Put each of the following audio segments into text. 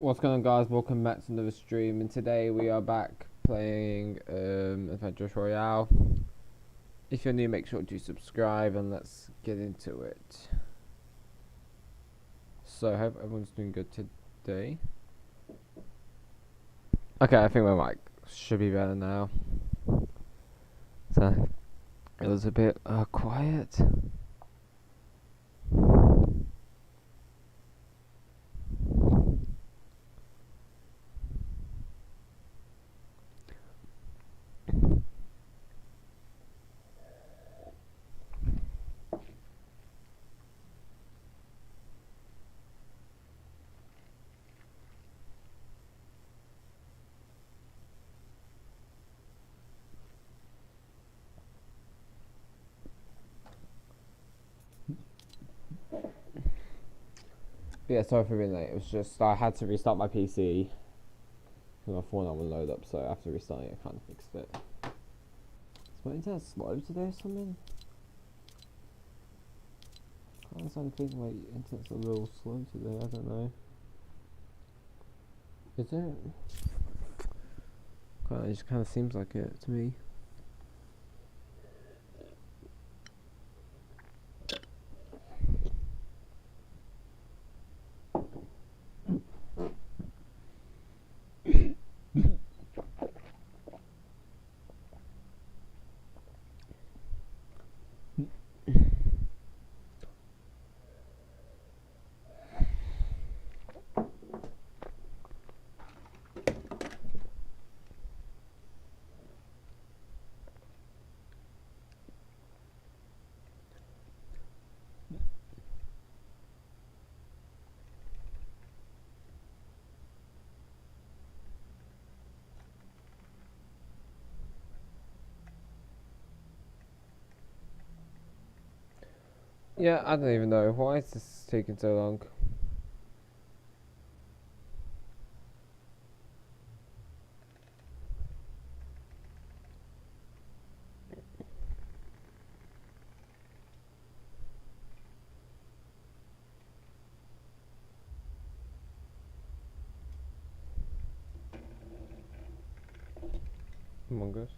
What's going on, guys? Welcome back to another stream, and today we are back playing Adventurous Royale. If you're new, make sure to subscribe and let's get into it. So I hope everyone's doing good today. Okay, I think my mic should be better now. So it was a bit quiet. Yeah, sorry for being late. It was just I had to restart my PC because my phone wouldn't load up, so after restarting it, I kind of fixed it. Is my internet slow today or something? I kind of think my internet's a little slow today. I don't know. Is it? It just kind of seems like it to me. Yeah, I don't even know. Why is this taking so long? Among Us.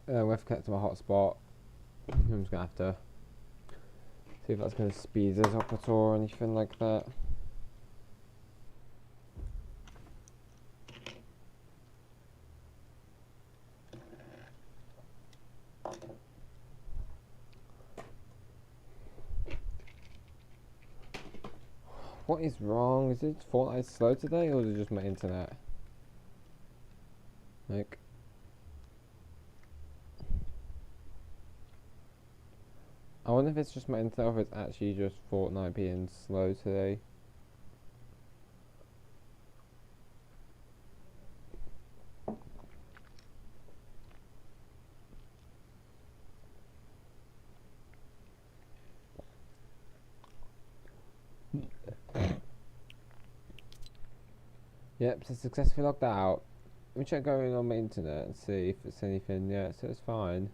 We have to connect to my hotspot. I'm just gonna have to see if that's gonna speed us up at all or anything like that. What is wrong? Is it Fortnite slow today, or is it just my internet? Like, I wonder if it's just my internet or if it's actually just Fortnite being slow today. Yep, so successfully logged out. Let me check going on my internet and see if it's anything. Yeah, so it's fine.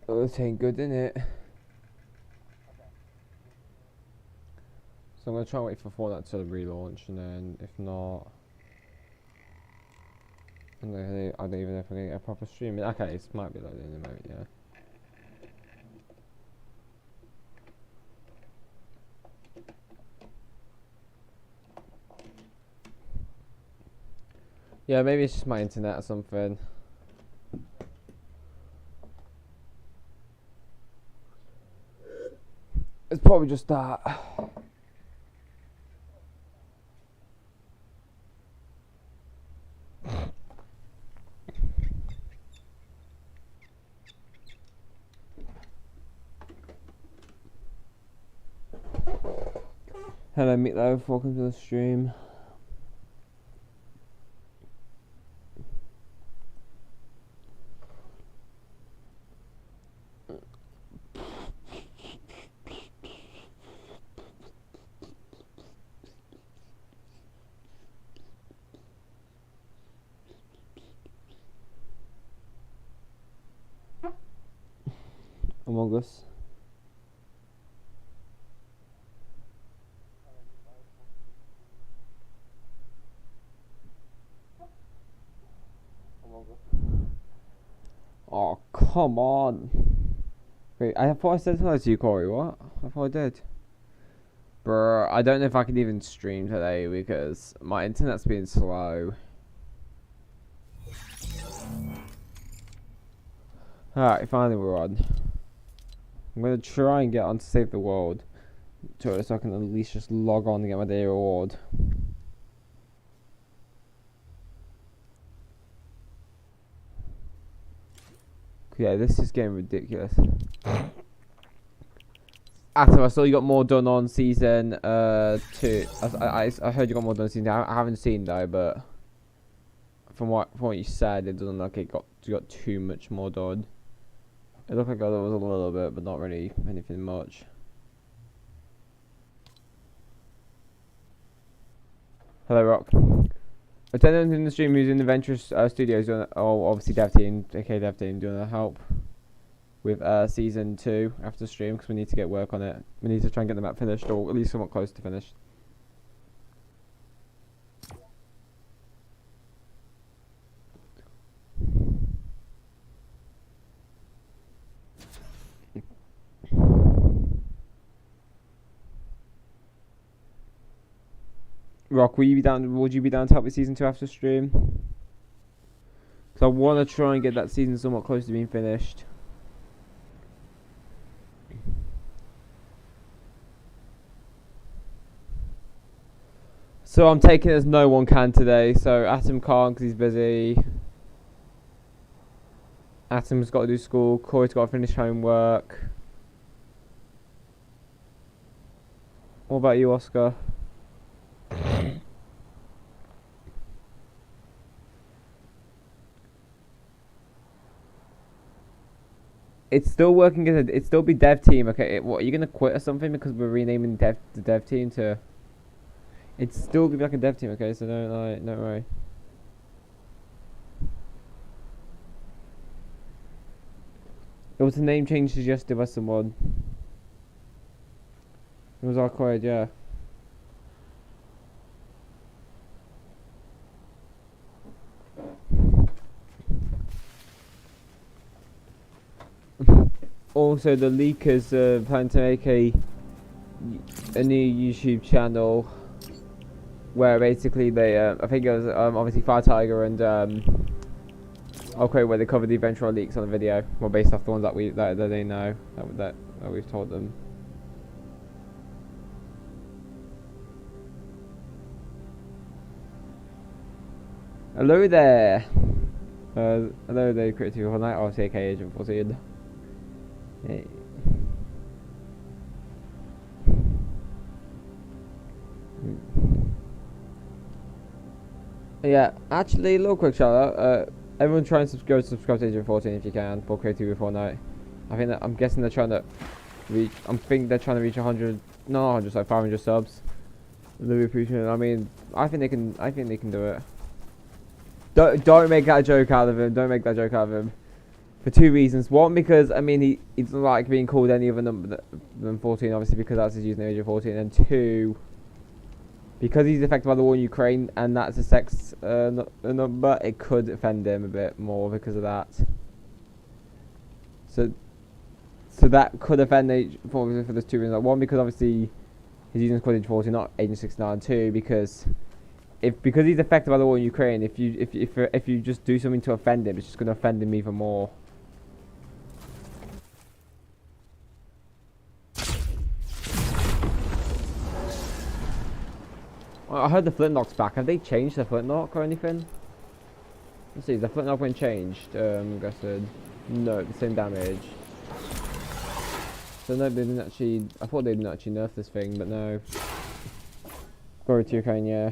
Oh, this ain't good, innit? So I'm gonna try and wait for Fortnite to relaunch, and then if not, I don't even know if I'm gonna get a proper stream. Okay, this might be loading in a moment, yeah. Yeah, maybe it's just my internet or something. It's probably just that. Hello Meatloaf, welcome to the stream. Among Us. Oh, come on. Wait, I thought I said hello to you, Corey. What? I thought I did. Bruh, I don't know if I can even stream today because my internet's been slow. Alright, finally we're on. I'm gonna try and get on to Save the World so I can at least just log on and get my daily reward. Yeah, this is getting ridiculous. After I saw you got more done on season 2. I heard you got more done on season 2. I haven't seen though, but from what you said, it doesn't look like you got too much more done. It looked like there was a little bit, but not really anything much. Hello, Rock. Attendant in the stream who's in Adventurous Studios doing, obviously dev team, aka dev team, doing a help with season 2 after stream because we need to get work on it. We need to try and get the map finished, or at least somewhat close to finished. Rock, would you be down to help with season 2 after stream? Because I want to try and get that season somewhat close to being finished. So I'm taking it as no one can today. So Atom can't because he's busy. Atom's got to do school. Corey's got to finish homework. What about you, Oscar? It's still working as it's still be dev team. Okay, what are you gonna quit or something because we're renaming the dev team to? It's still gonna be like a dev team. Okay, so don't worry. It was a name change suggested by someone. It was awkward, yeah. Also, the leakers plan to make a new YouTube channel where basically they, I think it was obviously Fire Tiger and where they cover the eventual leaks on the video, well based off the ones that they know that we've told them. Hello there. Hello there, Creative Fortnite. Obviously, aka Agent 14. Hey. Yeah, actually, a little quick shout out. Everyone try and subscribe to Agent 14 if you can for Creative Fortnite. I'm guessing they're trying to reach. They're trying to reach 100, no 100, like 500 subs. Really appreciate it. I mean, I think they can do it. Don't make that joke out of him. Don't make that joke out of him. For 2 reasons. One, because I mean he doesn't like being called any other number than 14, obviously because that's his username, Agent 14. And 2, because he's affected by the war in Ukraine and that's a sex number, it could offend him a bit more because of that. So that could offend Agent 14 for those 2 reasons. Like, one, because obviously his username is called Agent 14, not Agent 69. 2, because he's affected by the war in Ukraine, if you just do something to offend him, it's just going to offend him even more. I heard the flintlock's back. Have they changed the flintlock or anything? Let's see. The flintlock been changed. I'm guessing. No, the same damage. So no, they didn't actually. I thought they didn't actually nerf this thing, but no. Glory to Ukraine, yeah.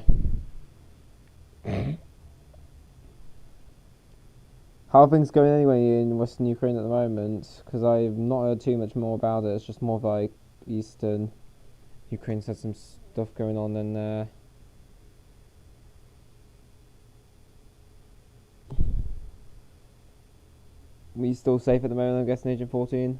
How are things going anyway in Western Ukraine at the moment? Because I've not heard too much more about it. It's just more of like Eastern Ukraine's had some stuff going on in there. Are you still safe at the moment, I'm guessing, Agent 14?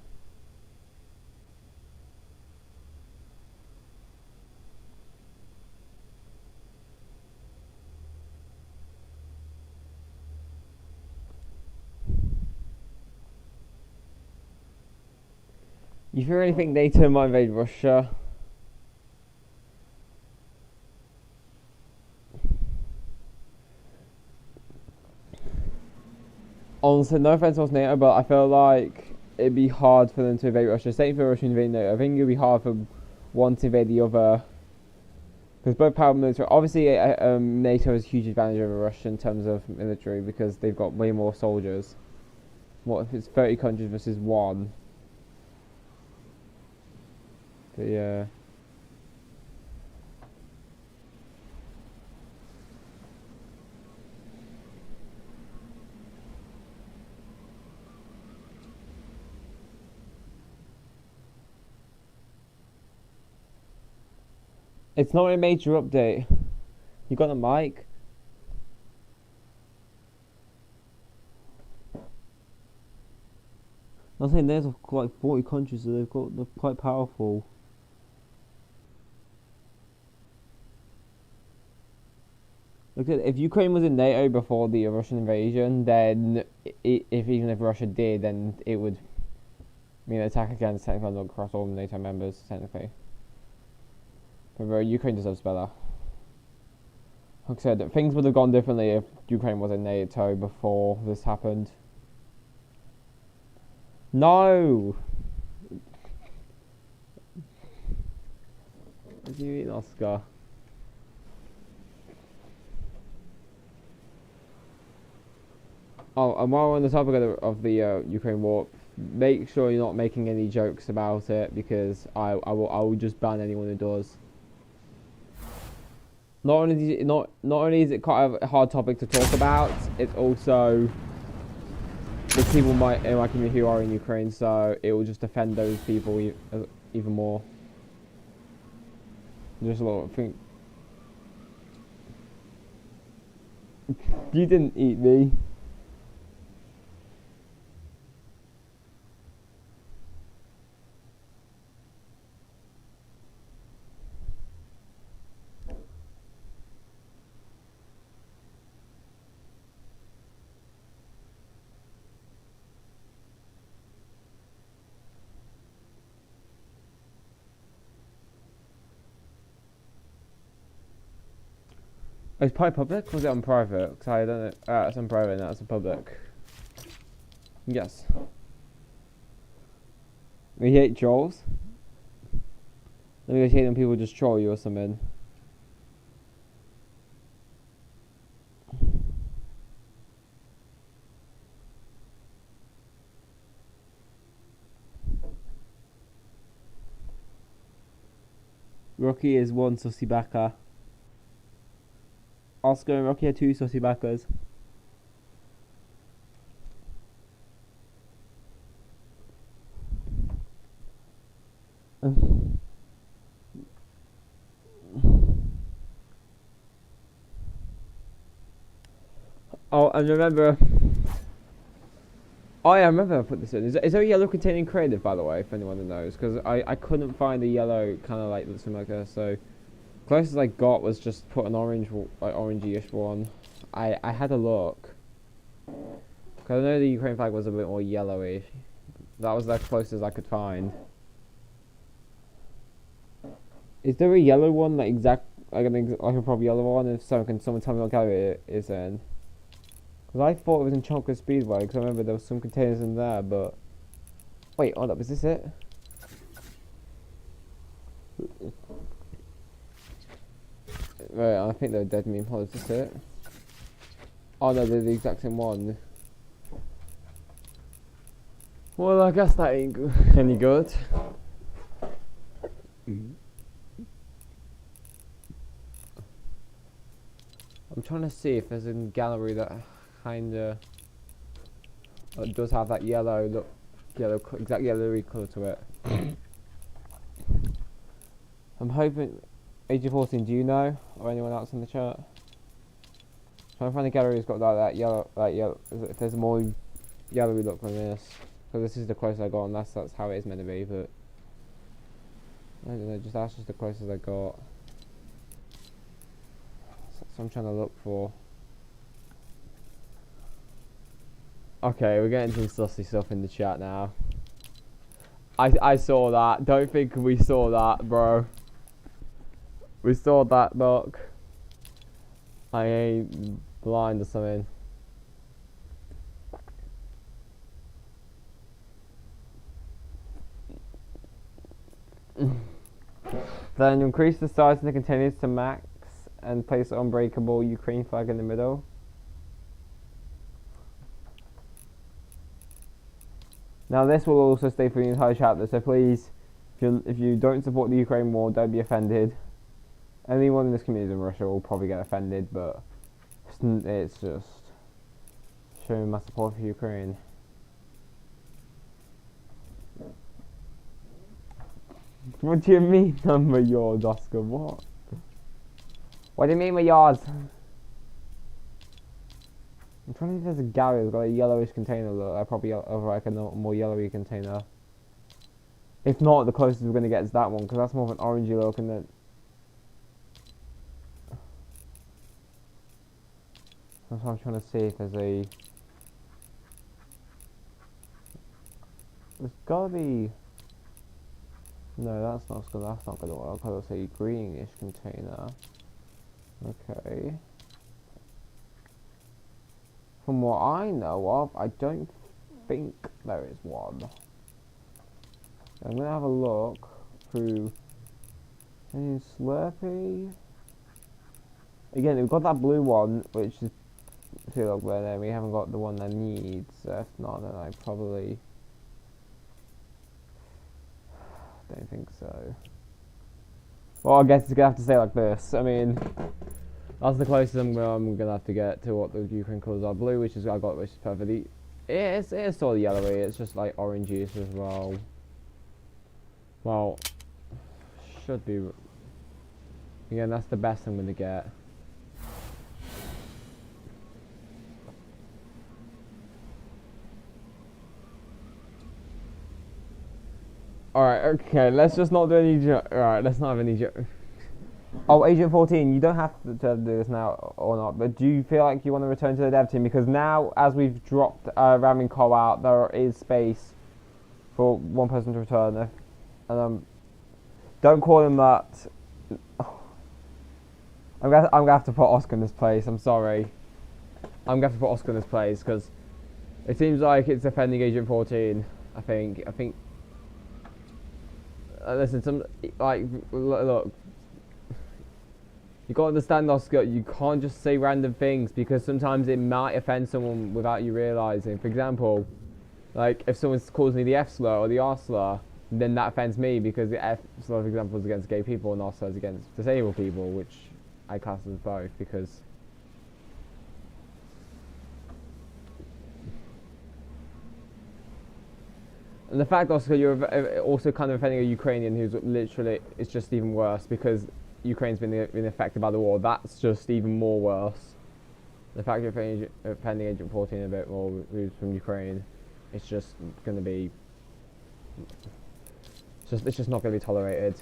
You fear anything NATO might invade Russia? Honestly, no offense towards NATO, but I feel like it'd be hard for them to invade Russia. Same for Russia invading NATO. I think it'd be hard for one to invade the other. Because both power military, obviously, NATO has a huge advantage over Russia in terms of military because they've got way more soldiers. What if it's 30 countries versus one? But yeah. It's not a major update. You got a mic? I'm saying there's like 40 countries, so they're quite powerful. Look at if Ukraine was in NATO before the Russian invasion, then even if Russia did, then it would mean an attack against technically across all NATO members technically. But Ukraine deserves better. Like I said, things would have gone differently if Ukraine was in NATO before this happened. No! What do you mean, Oscar? Oh, and while we're on the topic of the Ukraine war, make sure you're not making any jokes about it because I will just ban anyone who does. Not only is it quite a hard topic to talk about, it's also there's people in my community who are in Ukraine, so it will just offend those people even more. Just a lot of think. You didn't eat me. Oh, it's probably public? Or was it on private? Because I don't know. It's on private, now it's on public. Yes. We hate trolls? Let me go hate when people just troll you or something. Rocky is one sussy backer. Oscar and Rocky are two sussy backers. Oh, and remember... Oh yeah, I remember I put this in. Is there a yellow containing creative, by the way, if anyone knows? Because I couldn't find a yellow kind of like something like this, so... Closest I got was just put an orange, like orangey-ish one. I had a look. Because I know the Ukraine flag was a bit more yellowish. That was the closest I could find. Is there a yellow one, like like a proper yellow one? If so, can someone tell me what color it is in? Because I thought it was in Chocolate Speedway, because I remember there was some containers in there, but... Wait, hold up, is this it? Right, I think they're dead meme. Hold on, is this it? Oh no, they're the exact same one. Well, I guess that ain't any good. I'm trying to see if there's a gallery that kinda does have that yellow look, exact yellowy colour to it. I'm hoping. Age of 14, do you know, or anyone else in the chat? Trying to find a gallery that's got that yellow, if there's a more yellowy look than this, because this is the closest I got, and that's how it is meant to be. But I don't know, that's just the closest I got. So I'm trying to look for. Okay, we're getting some sussy stuff in the chat now. I saw that. Don't think we saw that, bro. We saw that, look. I ain't blind or something. Then increase the size of the containers to max and place an unbreakable Ukraine flag in the middle. Now this will also stay for the entire chapter, so please, if you don't support the Ukraine war, don't be offended. Anyone in this community in Russia will probably get offended, but it's just showing my support for Ukraine. What do you mean number yours, Oscar? What? What do you mean with yours? I'm trying to think if there's a gallery that's got a yellowish container look. I probably have like a more yellowy container. If not, the closest we're going to get is that one, because that's more of an orangey look, and then that's what I'm trying to see if there's a. There's gotta be. No, that's not gonna work. I'll say greenish container. Okay. From what I know of, I don't think there is one. I'm gonna have a look through. Any Slurpee? Again, we've got that blue one, which is feel like there. We haven't got the one that needs. If not, then I probably don't think so. Well, I guess it's gonna have to stay like this. I mean, that's the closest I'm gonna have to get to what the Ukraine colours are. Blue, which is which is perfectly. It's sort of yellowy. It's just like orangey as well. Well, should be. Again, that's the best I'm gonna get. Alright, okay, let's just not do any Alright, let's not have any Oh, Agent 14, you don't have to do this now or not, but do you feel like you want to return to the dev team? Because now, as we've dropped Ramming Co out, there is space for one person to return. And don't call him that. I'm gonna have to put Oscar in this place, I'm sorry. I'm gonna have to put Oscar in this place, because it seems like it's defending Agent 14, I think. Listen, look, you gotta understand, Oscar, you can't just say random things, because sometimes it might offend someone without you realising. For example, like, if someone calls me the F slur or the R slur, then that offends me, because the F slur, for example, is against gay people and R slur is against disabled people, which I class as both, because and the fact, Oscar, you're also kind of offending a Ukrainian who's literally, it's just even worse, because Ukraine's been affected by the war. That's just even more worse. The fact you're offending Agent 14 a bit more, who's from Ukraine, it's just going to be, it's just not going to be tolerated.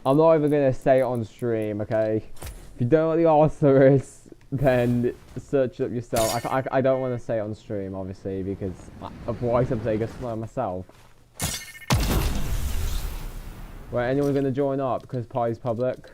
I'm not even going to say it on stream, okay? If you don't know what the answer is, then search it up yourself. I don't want to say it on stream, obviously, because otherwise I'm saying it myself. Right, anyone going to join up because Pie's public?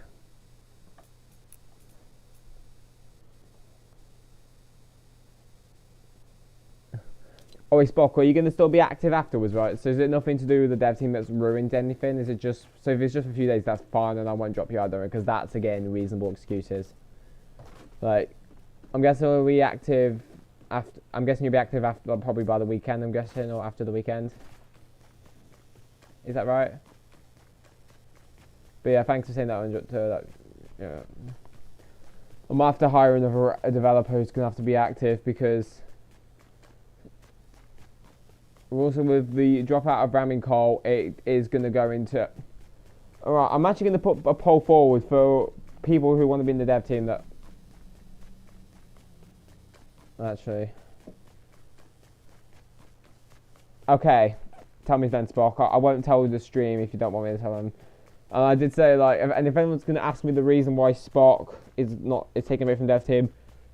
Oh, wait, Spock, are you going to still be active afterwards, right? So is it nothing to do with the dev team that's ruined anything? Is it just, so if it's just a few days, that's fine, and I won't drop you out there, because that's, again, reasonable excuses. Like, I'm guessing we'll be active after, I'm guessing you'll be active after, probably by the weekend, I'm guessing, or after the weekend. Is that right? But yeah, thanks for saying that, yeah. I might have to hire another developer who's going to have to be active, because also with the dropout of ramming coal, it is going to go into... Alright, I'm actually going to put a poll forward for people who want to be in the dev team that... Actually... Okay, tell me then, Spock. I won't tell the stream if you don't want me to tell them. And I did say, like, if anyone's going to ask me the reason why Spock is taken away from dev team,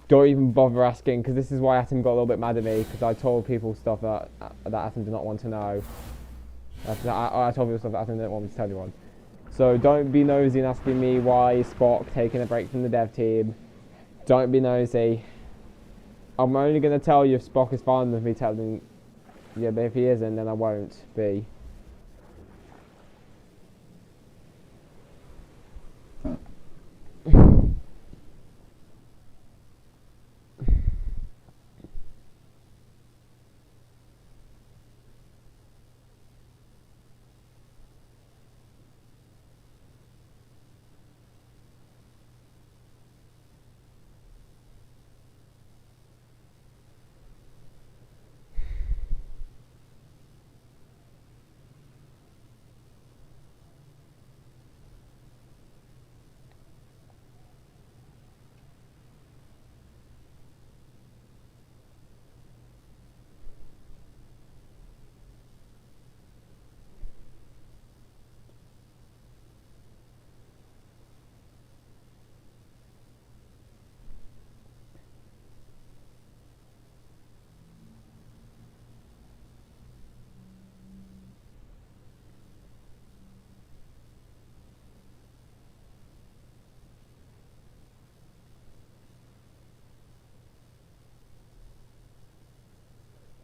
don't even bother asking, because this is why Atom got a little bit mad at me, because I told people stuff that Atom did not want to know. I told people stuff that Atom didn't want me to tell anyone. So don't be nosy and asking me why is Spock taking a break from the dev team. Don't be nosy. I'm only going to tell you if Spock is fine with me telling... Yeah, but if he isn't, then I won't be.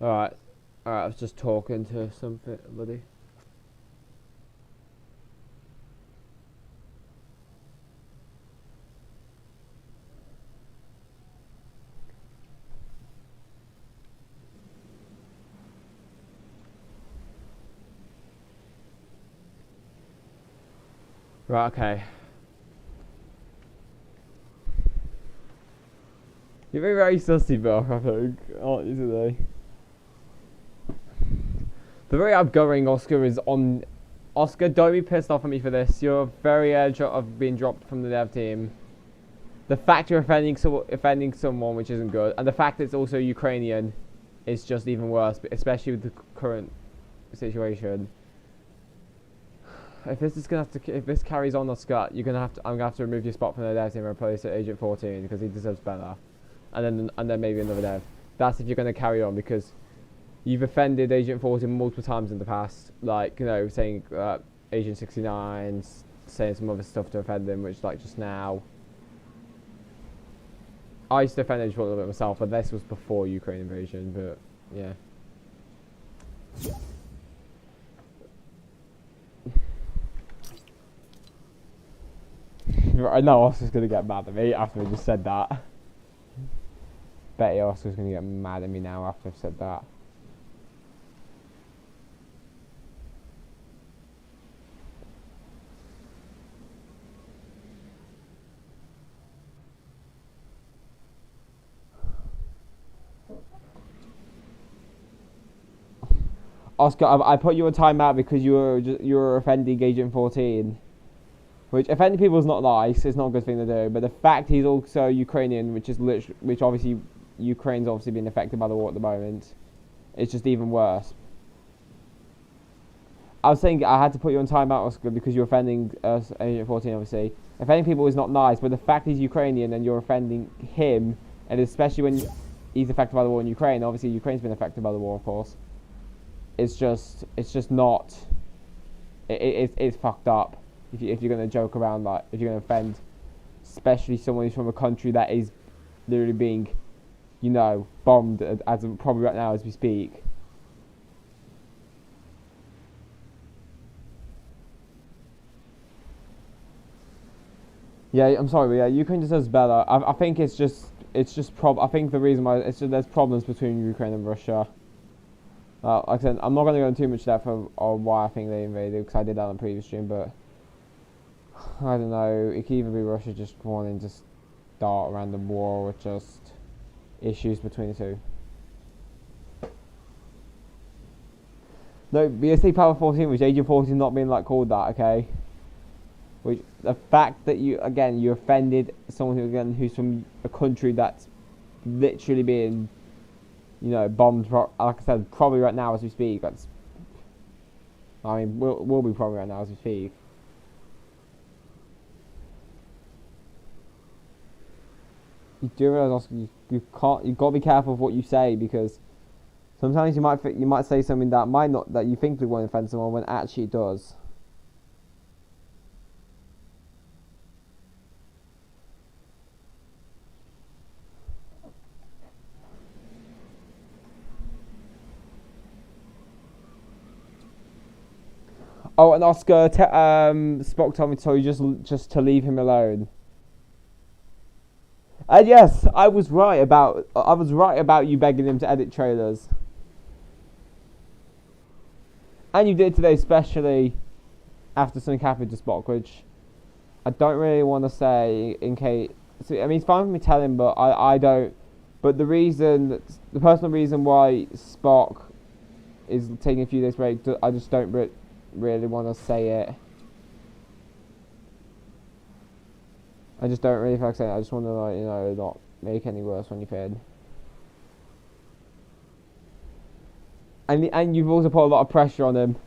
Alright, I was just talking to somebody. Right, okay. You're being very sussy, Bill, I think, aren't you today? The very outgoing Oscar is on... Oscar, don't be pissed off at me for this. You're very edge of being dropped from the dev team. The fact you're offending someone, which isn't good, and the fact it's also Ukrainian, is just even worse, especially with the current situation. If this carries on, Oscar, I'm gonna have to remove your spot from the dev team and replace it Agent 14, because he deserves better. And then maybe another dev. That's if you're gonna carry on, because you've offended Agent 14 multiple times in the past, like, you know, saying Agent 69, saying some other stuff to offend him, which, like, just now. I used to offend Agent 14 a little bit myself, but this was before Ukraine invasion, but, yeah. I know Oscar's gonna get mad at me after I just said that. Bet Oscar's gonna get mad at me now after I've said that. Oscar, I put you on timeout because you were offending Agent 14. Which, offending people is not nice, it's not a good thing to do, but the fact he's also Ukrainian, which obviously, Ukraine's obviously being affected by the war at the moment, it's just even worse. I was saying I had to put you on timeout, Oscar, because you're offending us, Agent 14, obviously. Offending people is not nice, but the fact he's Ukrainian and you're offending him, and especially when he's affected by the war in Ukraine, obviously Ukraine's been affected by the war, of course. It's just not, it's fucked up. If you're going to joke around, like, if you're going to offend, especially someone who's from a country that is literally being, you know, bombed as probably right now as we speak. Yeah, I'm sorry, but yeah, Ukraine deserves better. I think I think the reason why there's problems between Ukraine and Russia. Like I said, I'm not going to go into too much depth on why I think they invaded, because I did that on the previous stream, but I don't know, it could either be Russia just wanting just start a random war or just issues between the two. No, BSC Power 14, which Agent 14 not being like called that, okay? Which the fact that you offended someone who's from a country that's literally being, bombed. Like I said, probably right now as we speak. We'll be probably right now as we speak. You do realize, Oscar, you've got to be careful of what you say, because sometimes you might say something that you think won't offend someone when actually it does. Oh, and Oscar, Spock told me just to leave him alone. And yes, I was right about you begging him to edit trailers. And you did today, especially after something happened to Spock, which I don't really want to say in case. So, I mean, it's fine for me telling, but I don't. But the personal reason why Spock is taking a few days break, I just don't really want to say it. I just don't really feel like saying it. I just want to, not make any worse when you've heard. And you've also put a lot of pressure on him.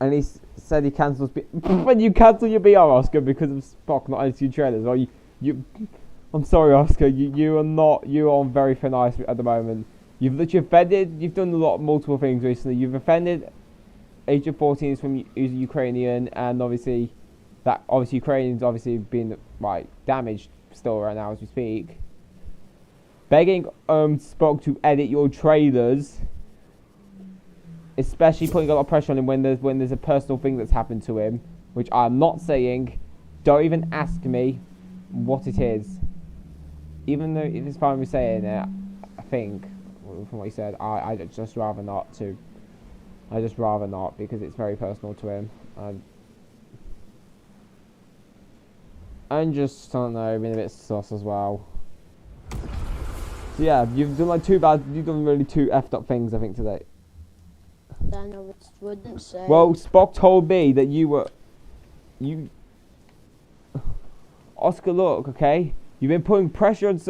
And he said he cancels. When you cancel your BR, Oscar, because of Spock not editing trailers, or you. I'm sorry, Oscar. You are on very thin ice at the moment. You've literally offended. You've done multiple things recently. You've offended Agent 14 is who's Ukrainian, and obviously Ukrainian's obviously been damaged still right now as we speak. Begging Spock to edit your trailers, especially putting a lot of pressure on him when there's a personal thing that's happened to him, which I'm not saying. Don't even ask me what it is, even though if it's fine with saying it. I think from what he said, I just rather not to. I just rather not, because it's very personal to him. And just, I don't know, being a bit sus as well. So yeah, you've done you've done really two effed up things, I think, today. I wouldn't say. Well, Spock told me that Oscar, look, okay? You've been putting pressure on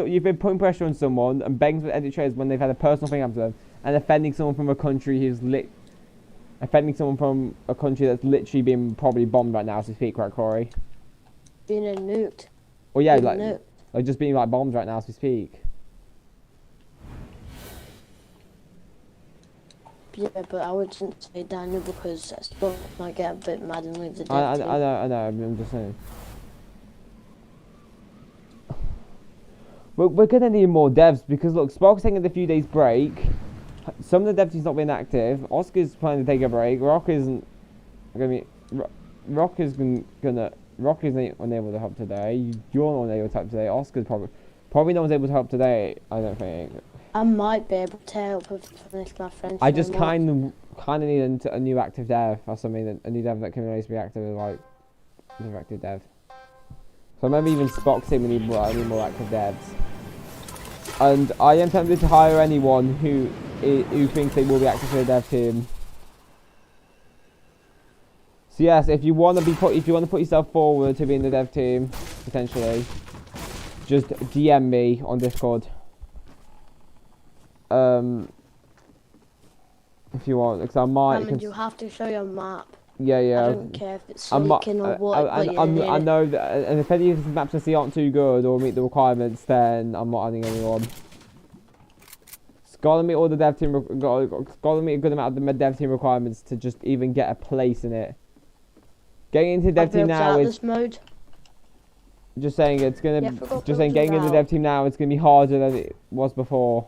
someone and begging to edit trailers when they've had a personal thing happen to them, and offending someone from a country that's literally being probably bombed right now as we speak, right, Corey? Being nuked. Well, yeah, like just being bombed right now as we speak. Yeah, but I wouldn't say Daniel, because Spock might get a bit mad and leave the dev I team. know. I'm just saying. We're gonna need more devs, because look, Spock's taking a few days break. Some of the dev team's not being active. Oscar's planning to take a break. Rock isn't unable to help today. You're not unable to help today. Oscar's probably no one's able to help today. I don't think. I might be able to help with my friends. I just kind of need a new active dev or something. A new dev that can really be active as new active dev. So maybe even Spock saying we need more active devs. And I am tempted to hire anyone who thinks they will be active for the dev team. So yes, if you want to put yourself forward to be in the dev team, potentially, just DM me on Discord. If you want, because I might. You have to show your map. Yeah. I don't care if it's leaking or what. I know that, and if any of the maps I see aren't too good or meet the requirements, then I'm not adding anyone. It's gotta meet all the dev team. Gotta meet a good amount of the dev team requirements to just even get a place in it. Getting into the dev team now is. Mode. Just saying, it's gonna. Just saying, getting into the dev team now, it's gonna be harder than it was before.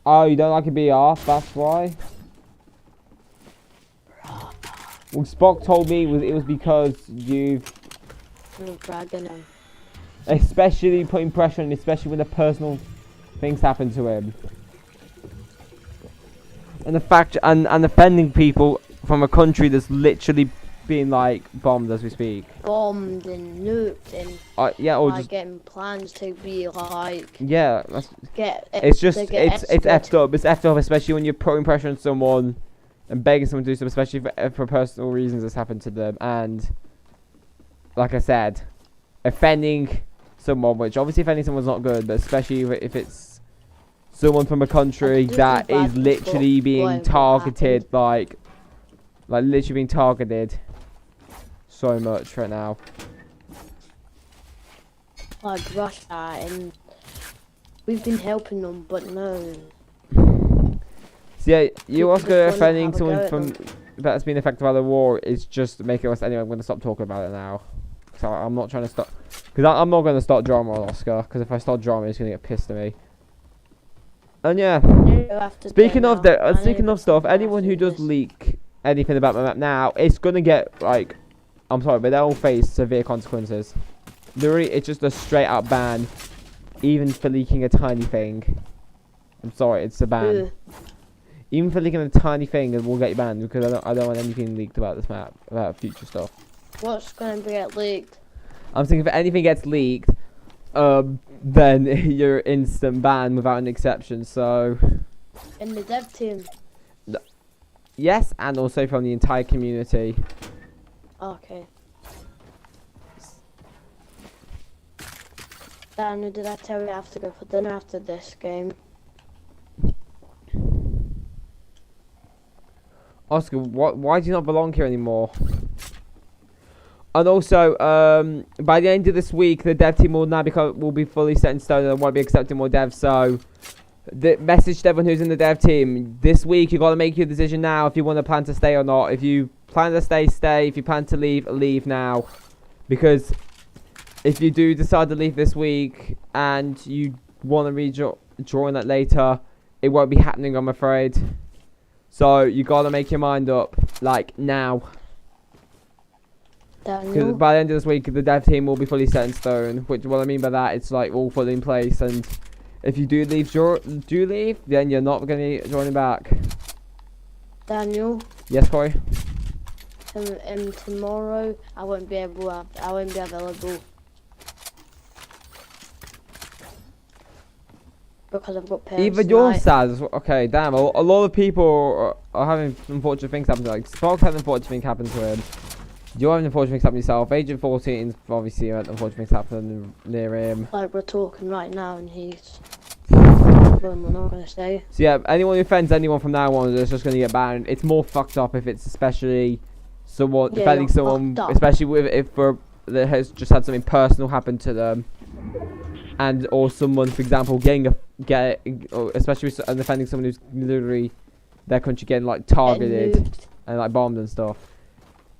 Oh, you don't like a BR? That's why? Well, Spock told me it was because you've... You're bragging him. Especially putting pressure on him, especially when the personal things happen to him. And the fact... And offending people from a country that's literally being like bombed as we speak. bombed and nuked and Yeah, or like just getting plans to be like yeah. it's It's effed up. It's effed up, especially when you're putting pressure on someone and begging someone to do something, especially for personal reasons that's happened to them. And like I said, offending someone, which obviously offending someone's not good, but especially if it's someone from a country that is literally being targeted, like literally being targeted so much right now. like Russia, and we've been helping them, but no. So yeah, you also People just wanna offending have a someone go at from them. that's been affected by the war is just making us. Anyway, I'm going to stop talking about it now. So I'm not trying to stop, because I'm not going to start drama on Oscar. Because if I start drama, he's going to get pissed at me. And yeah, speaking of stuff, anyone who does leak anything about my map now, it's going to get like, I'm sorry, but they'll face severe consequences. Literally, it's just a straight up ban, even for leaking a tiny thing. I'm sorry, it's a ban. Even for leaking a tiny thing, it will get you banned, because I don't want anything leaked about this map, about future stuff. What's going to get leaked? I'm thinking if anything gets leaked, then you're instant ban without an exception. So In the dev team. yes, and also from the entire community. Okay. Daniel, did I tell you I have to go for dinner after this game? Oscar, why do you not belong here anymore? And also, by the end of this week, the dev team will now will be fully set in stone and won't be accepting more devs. So, the message to everyone who's in the dev team this week: you got to make your decision now if you want to plan to stay or not. If you plan to stay, stay. If you plan to leave, leave now, because if you do decide to leave this week and you want to rejoin that later, it won't be happening, I'm afraid. So you got to make your mind up, like now. Because by the end of this week, the dev team will be fully set in stone. Which, what I mean by that, it's like all fully in place. And if you do leave, then you're not going to be joining back. Daniel. Yes, Corey. Tomorrow I won't be available because I've got parents. Even you're sad. Okay, damn. A lot of people are having unfortunate things happen. Like Sparks had an unfortunate thing happen to him. You're having unfortunate things happen yourself. Agent 14's obviously had unfortunate things happen near him. Like we're talking right now, and he's. Well, I'm not gonna say. So yeah, anyone who offends anyone from now on is just gonna get banned. It's more fucked up if it's especially someone defending someone, especially if that has just had something personal happen to them, and or someone, for example, especially defending someone who's literally their country getting like targeted and like bombed and stuff.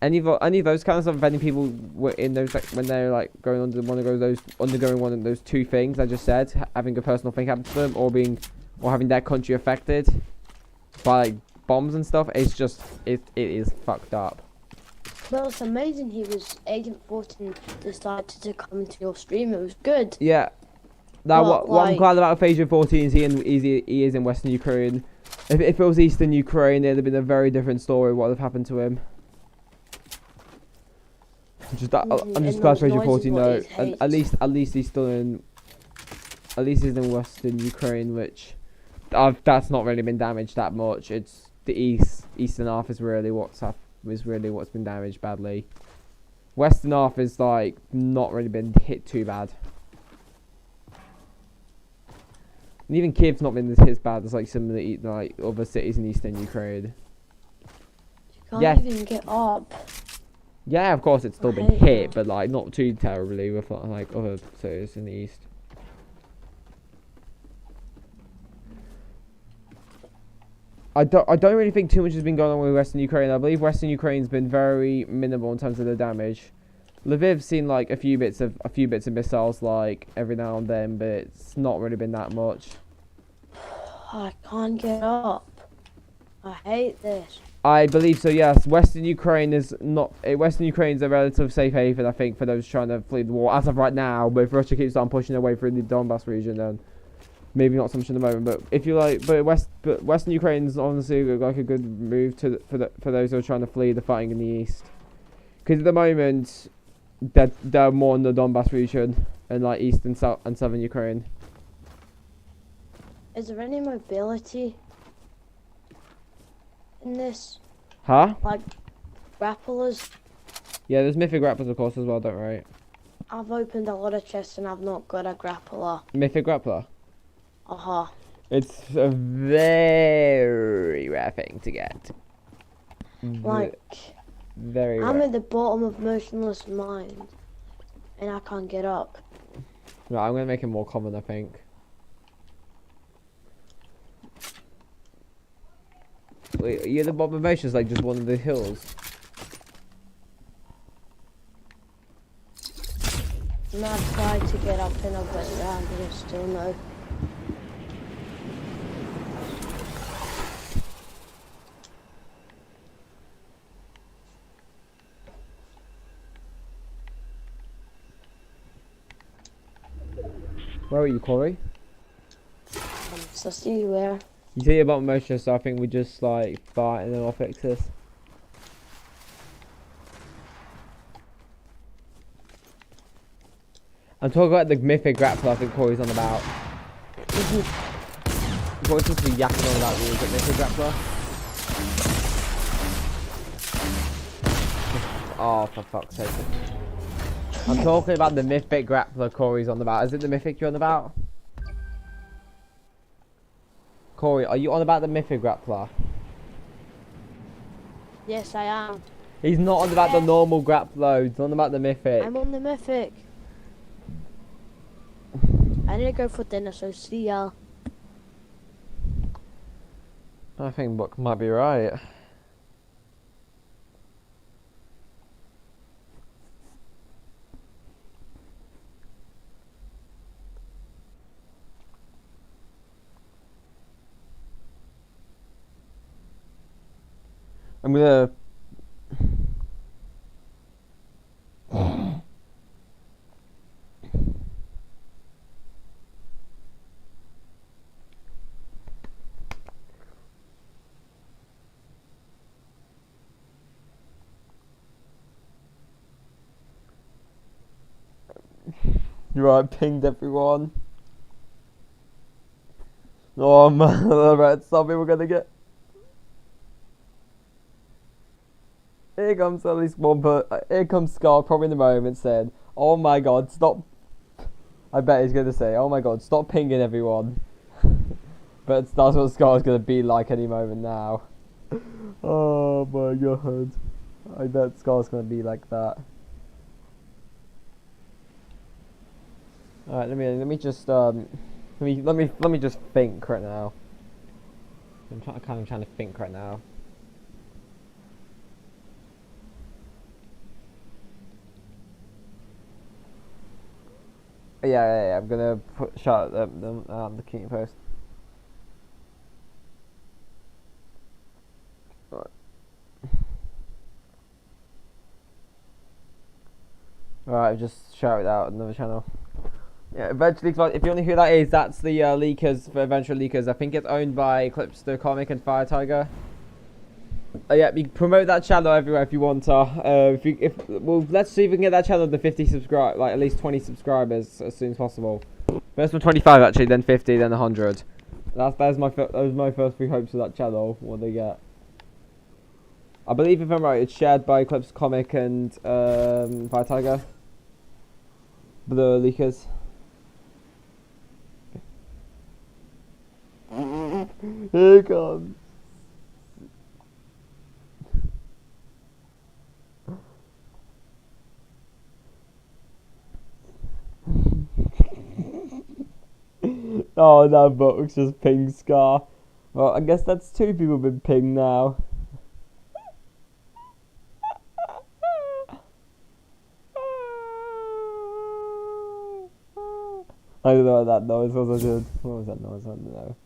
Any of those kind of stuff, offending people in those, like, when they're like undergoing one of those two things I just said, having a personal thing happen to them, or having their country affected by like bombs and stuff, it's just it is fucked up. Well, it's amazing Agent 14 decided to come into your stream. It was good. Yeah. What I'm glad about Agent 14 is he is in Western Ukraine. If it was Eastern Ukraine, it'd have been a very different story what would have happened to him. I'm just glad for Agent 14 though. At least he's still in. At least he's in Western Ukraine, which that's not really been damaged that much. It's the eastern half is really what's been damaged badly. Western half is like not really been hit too bad. And even Kiev's not been hit as bad as like some of the like other cities in Eastern Ukraine. You can't even get up. Yeah, of course it's still been hit, but like not too terribly with like other cities in the east. I don't really think too much has been going on with Western Ukraine. I believe Western Ukraine's been very minimal in terms of the damage. Lviv's seen like a few bits of missiles like every now and then, but it's not really been that much. I can't get up. I hate this. I believe so. Yes, Western Ukraine is not. Western Ukraine is a relative safe haven, I think, for those trying to flee the war as of right now. But if Russia keeps on pushing their way through the Donbass region, then maybe not so much in the moment. But if you like, but Western Ukraine is honestly like a good move for those who are trying to flee the fighting in the east. Because at the moment, they're more in the Donbass region and like east and south and southern Ukraine. Is there any mobility in this? Huh? Like grapplers? Yeah, there's mythic grapplers of course as well, don't worry. I've opened a lot of chests and I've not got a grappler. Mythic grappler? Uh-huh. It's a very rare thing to get. Like, Very rare. I'm at the bottom of Motionless Mind and I can't get up. Right, I'm gonna make it more common, I think. Wait, you're the bottom of Motionless, like just one of the hills? And I've tried to get up and I've went down, but it's still no. Where are you, Corey? So see you where? You see about motion, so I think we just like fight and then I'll fix this. I'm talking about the mythic grappler I think Corey's on about. Corey's supposed to be yapping on about the mythic grappler. Oh, for fuck's sake. I'm talking about the mythic grappler Corey's on about. Is it the mythic you're on about? Corey, are you on about the mythic grappler? Yes, I am. He's not on about the normal grappler, he's on about the mythic. I'm on the mythic. I need to go for dinner, so see ya. I think Buck might be right. I'm gonna... Right, pinged everyone. Oh man, right, some people gonna get... Here comes at least one, but here comes Scar probably in the moment said, "Oh my god, stop." I bet he's gonna say, "Oh my god, stop pinging everyone." But that's what Scar's gonna be like any moment now. Oh my god. I bet Scar's gonna be like that. Alright, let me just let me just think right now. I'm kind of trying to think right now. Yeah, I'm gonna shout at the King Post. Alright, I've just shouted out another channel. Yeah, eventually, if you want to know who that is, that's the leakers for Adventure Leakers. I think it's owned by Eclipse the Comic and Fire Tiger. Yeah, you can promote that channel everywhere if you want to. Well, let's see if we can get that channel to 50 subscribe, like at least 20 subscribers as soon as possible. First one 25 actually, then 50, then 100. That was my first three hopes for that channel. What they get. I believe if I'm right, it's shared by Eclipse Comic and Fire Tiger. The leakers. Here it comes. Oh, that box just pinged Scar. Well, I guess that's two people been pinged now. I don't know what that noise was. What was that noise? I don't know.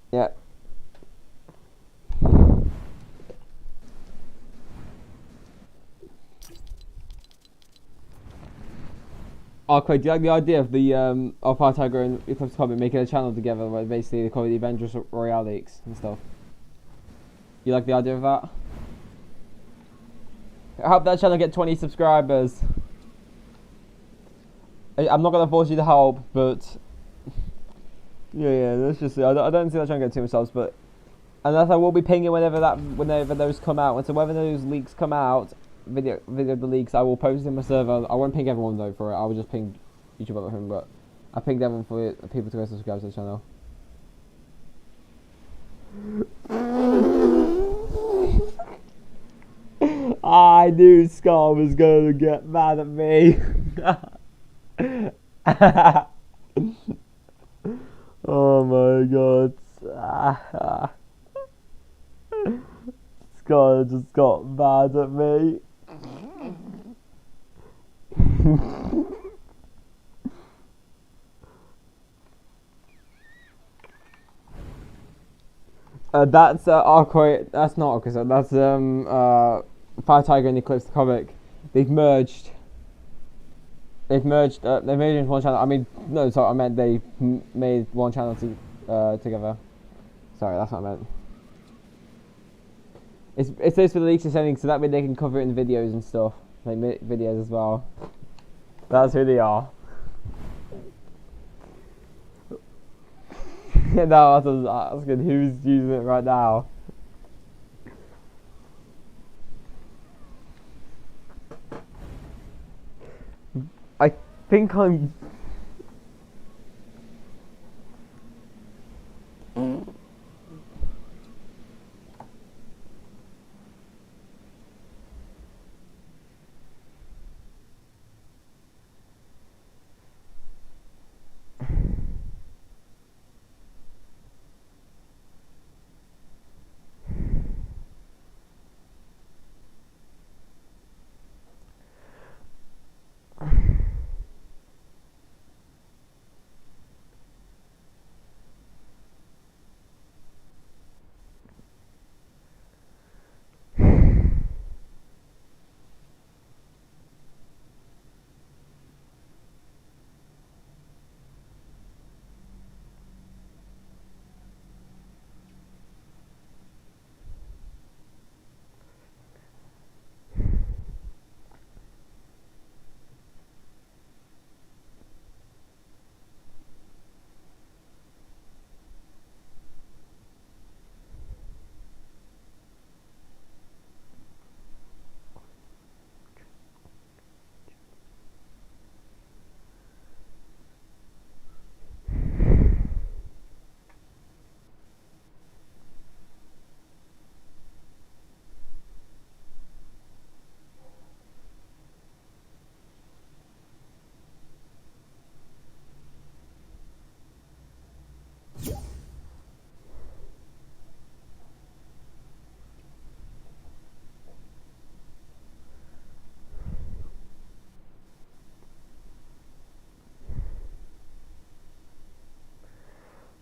Yeah. Oh, Craig, do you like the idea of the of Fire Tiger and Eclipse Comet making a channel together where basically they call it the Adventurous Royale Leaks and stuff? You like the idea of that? I hope that channel get 20 subscribers. I'm not gonna force you to help, but yeah, let's just see. I don't see that channel get too much subs, but unless I will be pinging whenever those come out. And so whenever those leaks come out, video of the leaks, I will post in my server. I won't ping everyone though for it. I will just ping YouTube about him, but I pinged everyone for people to go subscribe to the channel. I knew Scar was gonna get mad at me. Oh my god. Scar just got mad at me. That's Arcoy. That's not Arcoy. That's Fire Tiger and Eclipse comic. They've merged. They've merged into one channel. I mean, no, sorry, I meant they made one channel together. Sorry, that's what I meant. It's this for the leaks and sending, so that way they can cover it in videos and stuff, like videos as well. That's who they are. Yeah, no, I was asking who's using it right now. I think I'm.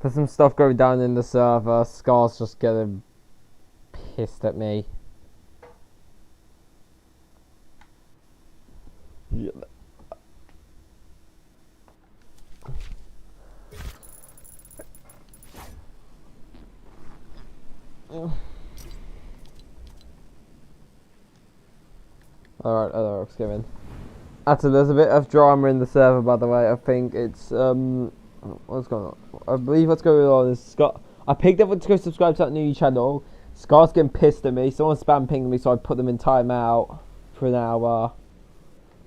There's some stuff going down in the server. Scar's just getting pissed at me. Yeah. Alright, other orcs come in. Actually, there's a bit of drama in the server, by the way. I think it's what's going on? I believe what's going on is Scott. I picked everyone to go subscribe to that new channel. Scar's getting pissed at me. Someone spam pinged me, so I put them in timeout for an hour.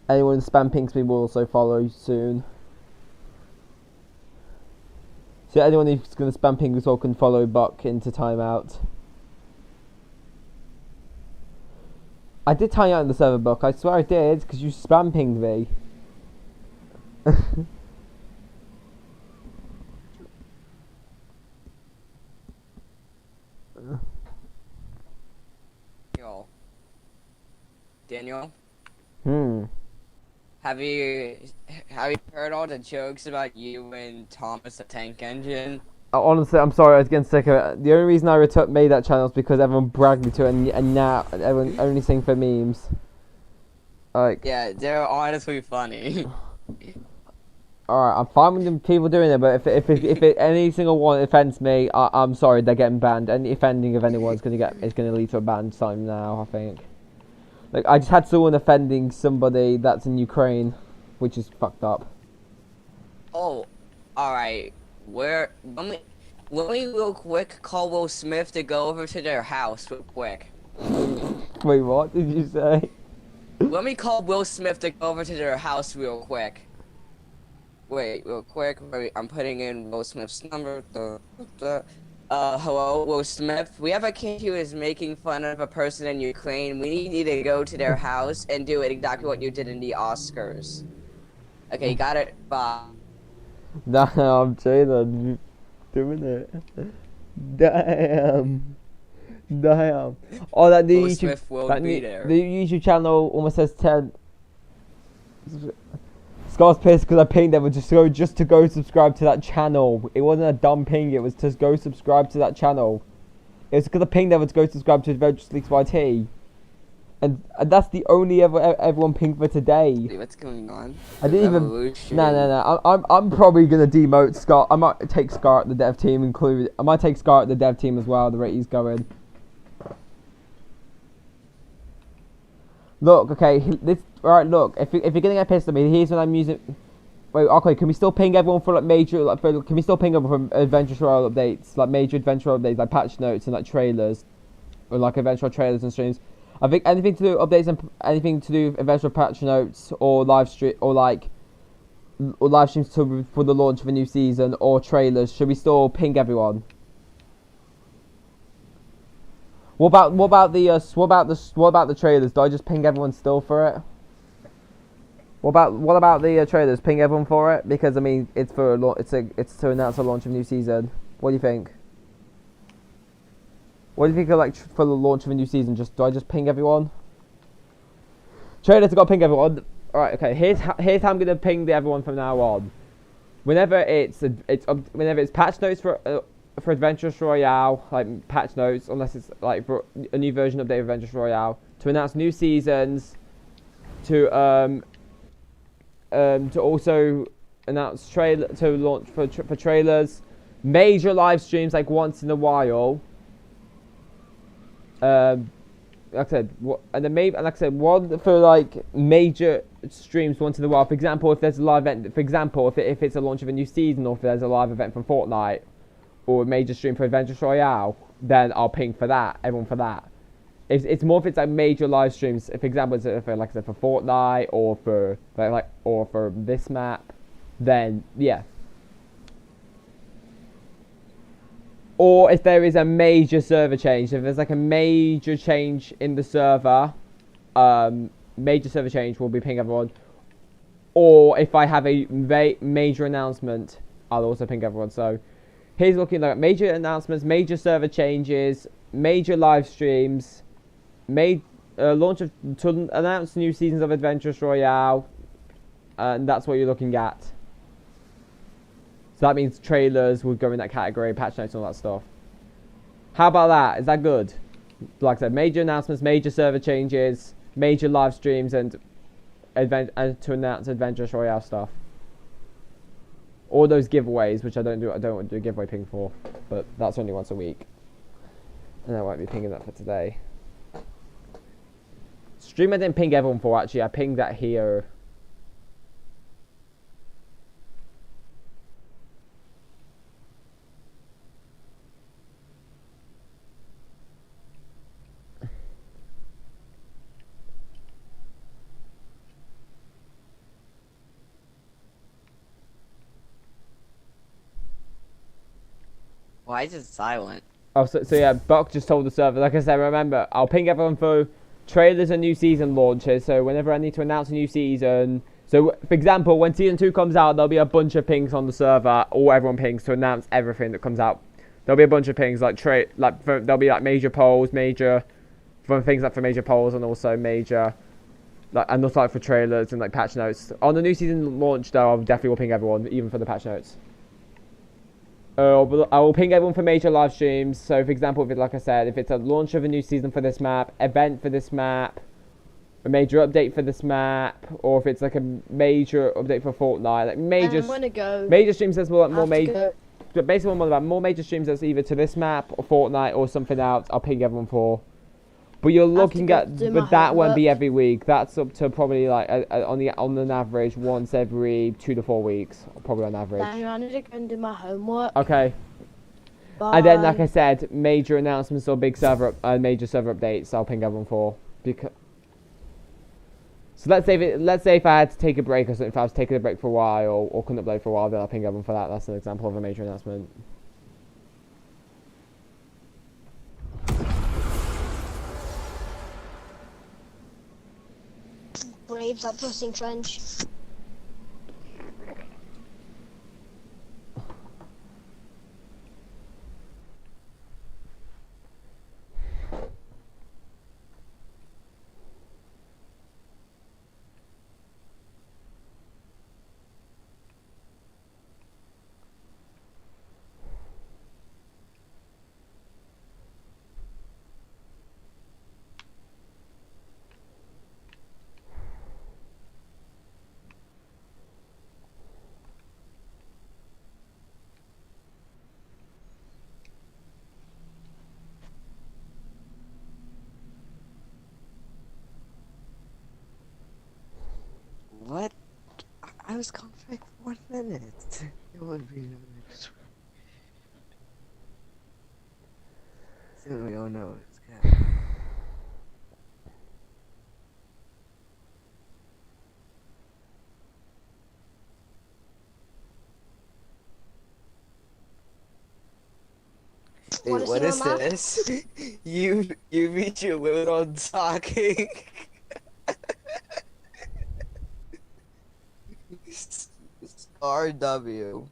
Anyone spam pings me will also follow soon. So anyone who's going to spam ping as well can follow Buck into timeout. I did time out in the server, Buck. I swear I did, because you spam pinged me. Daniel? Have you heard all the jokes about you and Thomas the Tank Engine? Honestly, I'm sorry, I was getting sick of it. The only reason I made that channel is because everyone bragged me to it, and now everyone only sing for memes. Like, yeah, they're honestly funny. Alright, I'm fine with the people doing it, but if any single one offends me, I'm sorry, they're getting banned. Any offending of anyone's gonna lead to a ban time now, I think. Like, I just had someone offending somebody that's in Ukraine, which is fucked up. Oh, alright. Let me real quick call Will Smith to go over to their house real quick. Wait, what did you say? Let me call Will Smith to go over to their house real quick. Wait, real quick. Wait, I'm putting in Will Smith's number. Hello, Will Smith. We have a kid who is making fun of a person in Ukraine. We need you to go to their house and do it exactly what you did in the Oscars. Okay, got it. Bye. Damn, Jayden, doing it. Damn. Oh, that new Will YouTube, Smith will that be new, there. the YouTube channel almost says 10. Scar's pissed because I pinged them just to go subscribe to that channel. It wasn't a dumb ping, it was to go subscribe to that channel. It was because I pinged them to go subscribe to Adventurous Leaks YT. And that's the only everyone pinged for today. What's going on? I didn't even. No. I'm probably gonna demote Scar. I might take Scar at the dev team, I might take Scar at the dev team as well. The rate he's going. Look, okay, look. If you're gonna get pissed at me, here's what I'm using. Wait, okay. Can we still ping everyone for can we still ping everyone for Adventurous Royale updates, like major Adventure updates, like patch notes and like trailers, or like Adventure trailers and streams? I think anything to do updates and anything to do with Adventure patch notes or live stream or live streams for the launch of a new season or trailers. Should we still ping everyone? What about the trailers? Do I just ping everyone still for it? What about the trailers? Ping everyone for it because I mean it's to announce a launch of a new season. What do you think? What do you think of for the launch of a new season? Do I just ping everyone? Trailers, I got to ping everyone. All right, okay. Here's how I'm gonna ping everyone from now on. Whenever it's patch notes for Adventurous Royale, like patch notes, unless it's like for a new version update of Adventurous Royale, to announce new seasons, to also announce to launch for trailers, major live streams like once in a while. Like I said, one for like major streams once in a while. For example, if there's a live event, if it's a launch of a new season, or if there's a live event from Fortnite, or a major stream for Adventurous Royale, then I'll ping for that. Everyone for that. It's more if it's like major live streams. For example, for like I said, for Fortnite or for or for this map, then yeah. Or if there is a major server change, if there's like a major change in the server, major server change will be ping everyone. Or if I have a major announcement, I'll also ping everyone. So here's looking like major announcements, major server changes, major live streams, launch to announce new seasons of Adventurous Royale, and that's what you're looking at. So that means trailers would go in that category, patch notes and all that stuff. How about that? Is that good? Like I said, major announcements, major server changes, major live streams, and to announce Adventurous Royale stuff. All those giveaways, which I don't want to do a giveaway ping for, but that's only once a week. And I won't be pinging that for today. Stream I didn't ping everyone for, actually. I pinged that here. Why is it silent? Oh, so yeah, Buck just told the server. Like I said, remember, I'll ping everyone for trailers and new season launches. So whenever I need to announce a new season, so for example, when season 2 comes out, there'll be a bunch of pings on the server, or everyone pings to announce everything that comes out. There'll be a bunch of pings there'll be like major polls, for things like for major polls, and also major and also like for trailers and like patch notes. On the new season launch, though, I'll definitely will ping everyone, even for the patch notes. But I will ping everyone for major live streams. So, for example, like I said, if it's a launch of a new season for this map, event for this map, a major update for this map, or if it's like a major update for Fortnite, like major. I'm gonna go. Major streams that's more like more Have to major. go. But basically, one about more major streams that's either to this map or Fortnite or something else. I'll ping everyone for. But you're looking go at, do my but that won't be homework. every week. That's up to probably like on an average once every 2 to 4 weeks, probably on average. Daniel, I need to go and do my homework. Okay. Bye. And then, like I said, major announcements or big major server updates, I'll ping everyone for. Because so let's say if I had to take a break or something, if I was taking a break for a while or couldn't upload for a while, then I'll ping everyone for that. That's an example of a major announcement. Braves up crossing trench. What? I was gone for like 1 minute. It would be no next week. Soon we all know it's good. Wanna What see is my map? this? You reach your limit on talking. RW.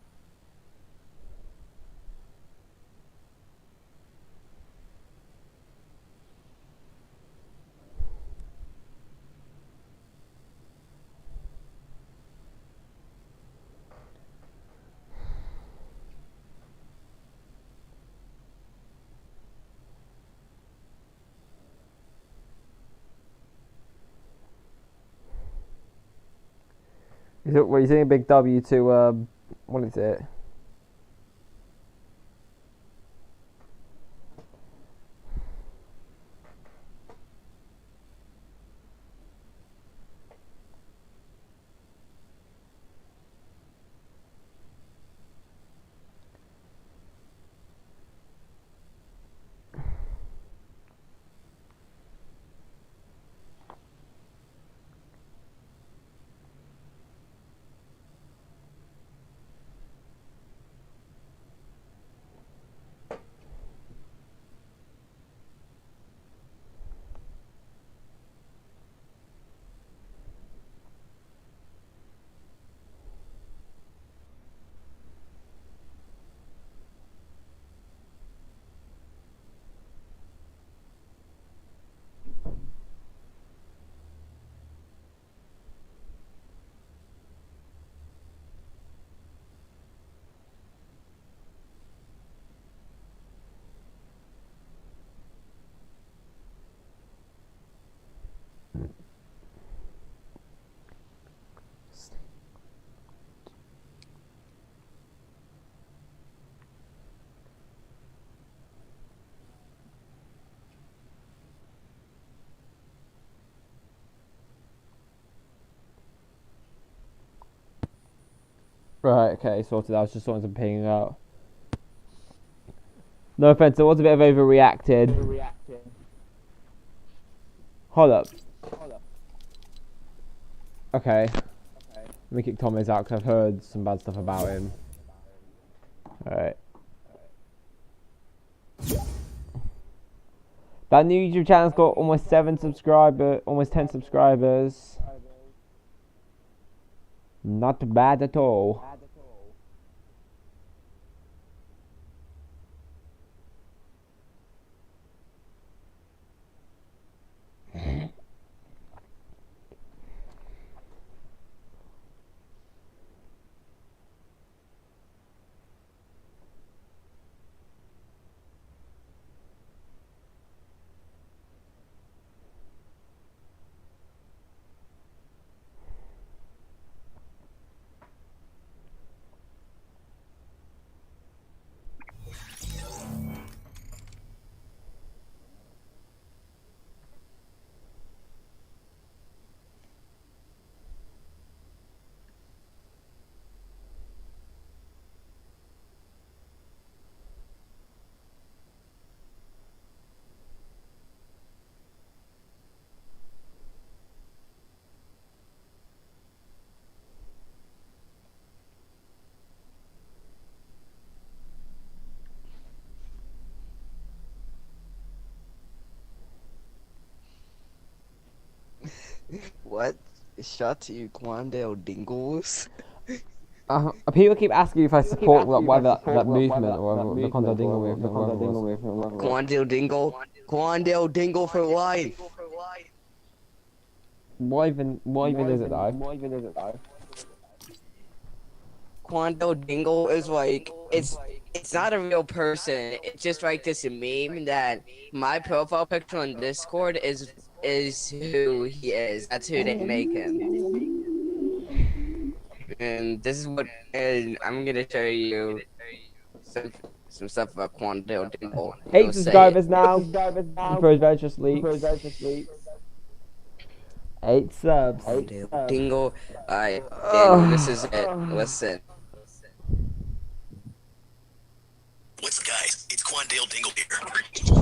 Were you saying a big W to what is it? Right, okay, sorted. I was just sorting some pinging out. No offense, it was a bit of overreacted. Hold up. Okay. Let me kick Tommy's out because I've heard some bad stuff about him. Alright. That new YouTube channel's got almost 10 subscribers. Not bad at all. Shot to you, Quandale Dingles. People keep asking if I support whether that movement or the Condor Dingle movement. Whatever it was. Quandale Dingle. Quandale Dingle for life. Why even is it though? Quando Dingle is like it's not a real person. It's just like this meme that my profile picture on Discord is who he is. That's who they make him. And this is what and I'm gonna show you some stuff about Quando Dingle. 8 subscribers now for Adventurous Leaks. 8 subs. Quando Dingle. Alright, Daniel, this is it. Listen. What's up, guys? It's Quandale Dingle here.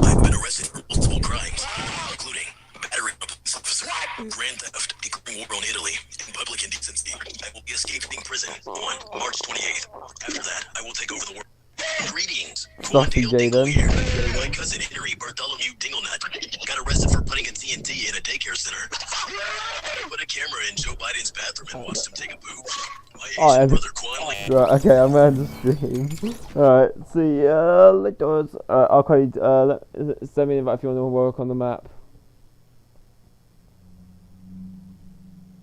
I've been arrested for multiple crimes, including battery of a police officer, grand theft, declaring war on Italy, and public indecency. I will be escaping prison on March 28th. After that, I will take over the world. Greetings, Sausage Quandale Dingle Jaden. here. My cousin Henry Bartholomew Dinglenut got arrested for putting a TNT in a daycare center. I put a camera in Joe Biden's bathroom and watched him take a poop. My Oh, Asian brother Quan. Right, okay, I'm going to stream. Alright, see ya later. I'll call you, send me an invite if you want to work on the map.